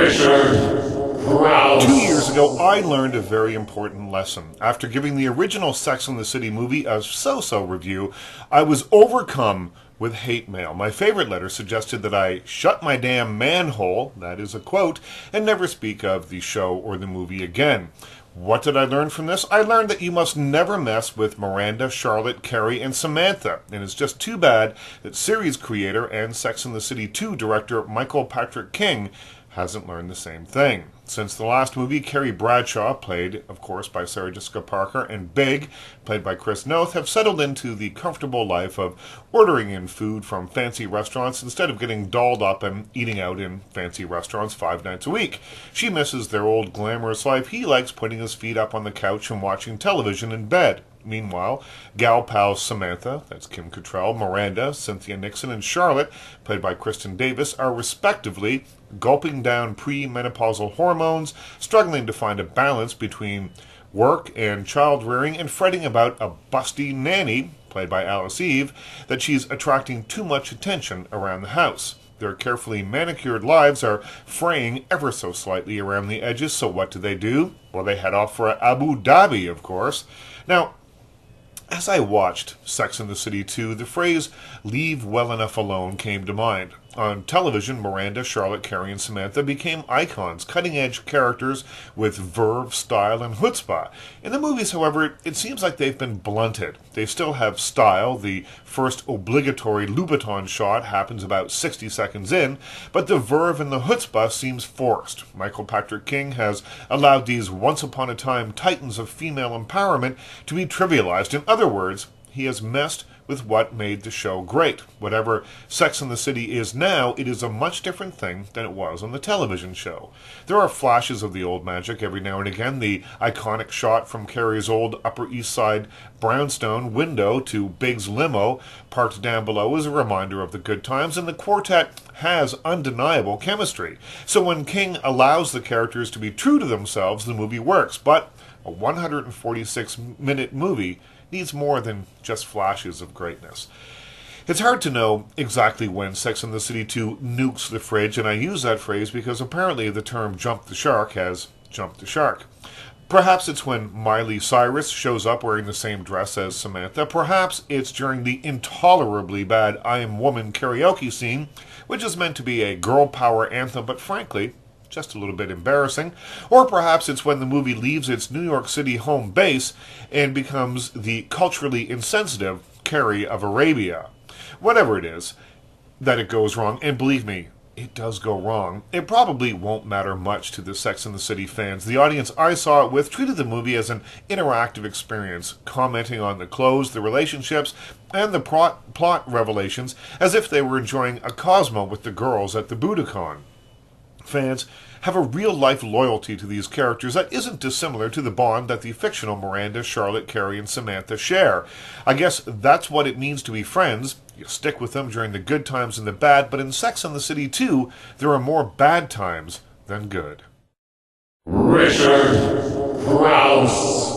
Crouse. 2 years ago, I learned a very important lesson. After giving the original Sex and the City movie a so-so review, I was overcome with hate mail. My favorite letter suggested that I shut my damn manhole, that is a quote, and never speak of the show or the movie again. What did I learn from this? I learned that you must never mess with Miranda, Charlotte, Carrie, and Samantha. And it's just too bad that series creator and Sex and the City 2 director Michael Patrick King hasn't learned the same thing. Since the last movie, Carrie Bradshaw, played, of course, by Sarah Jessica Parker, and Big, played by Chris Noth, have settled into the comfortable life of ordering in food from fancy restaurants instead of getting dolled up and eating out in fancy restaurants 5 nights a week. She misses their old glamorous life. He likes putting his feet up on the couch and watching television in bed. Meanwhile, gal pals Samantha, that's Kim Cattrall, Miranda, Cynthia Nixon, and Charlotte, played by Kristen Davis, are respectively gulping down pre-menopausal hormones, struggling to find a balance between work and child-rearing, and fretting about a busty nanny, played by Alice Eve, that she's attracting too much attention around the house. Their carefully manicured lives are fraying ever so slightly around the edges, so what do? Well, they head off for Abu Dhabi, of course. Now, as I watched Sex and the City 2, the phrase, "leave well enough alone," came to mind. On television, Miranda, Charlotte, Carrie, and Samantha became icons, cutting-edge characters with verve, style, and chutzpah. In the movies, however, it seems like they've been blunted. They still have style. The first obligatory Louboutin shot happens about 60 seconds in, but the verve and the chutzpah seems forced. Michael Patrick King has allowed these once-upon-a-time titans of female empowerment to be trivialized. In other words, he has messed with what made the show great. Whatever Sex and the City is now, it is a much different thing than it was on the television show. There are flashes of the old magic every now and again. The iconic shot from Carrie's old Upper East Side brownstone window to Big's limo parked down below is a reminder of the good times, and the quartet has undeniable chemistry. So when King allows the characters to be true to themselves, the movie works. But a 146-minute movie needs more than just flashes of greatness. It's hard to know exactly when Sex and the City 2 nukes the fridge, and I use that phrase because apparently the term "jump the shark" has jumped the shark. Perhaps it's when Miley Cyrus shows up wearing the same dress as Samantha. Perhaps it's during the intolerably bad "I Am Woman" karaoke scene, which is meant to be a girl power anthem, but frankly, just a little bit embarrassing. Or perhaps it's when the movie leaves its New York City home base and becomes the culturally insensitive Carrie of Arabia. Whatever it is that it goes wrong, and believe me, it does go wrong, it probably won't matter much to the Sex and the City fans. The audience I saw it with treated the movie as an interactive experience, commenting on the clothes, the relationships, and the plot revelations as if they were enjoying a Cosmo with the girls at the Budokan. Fans have a real-life loyalty to these characters that isn't dissimilar to the bond that the fictional Miranda, Charlotte, Carrie, and Samantha share. I guess that's what it means to be friends. You stick with them during the good times and the bad, but in Sex and the City 2, there are more bad times than good. Crouse.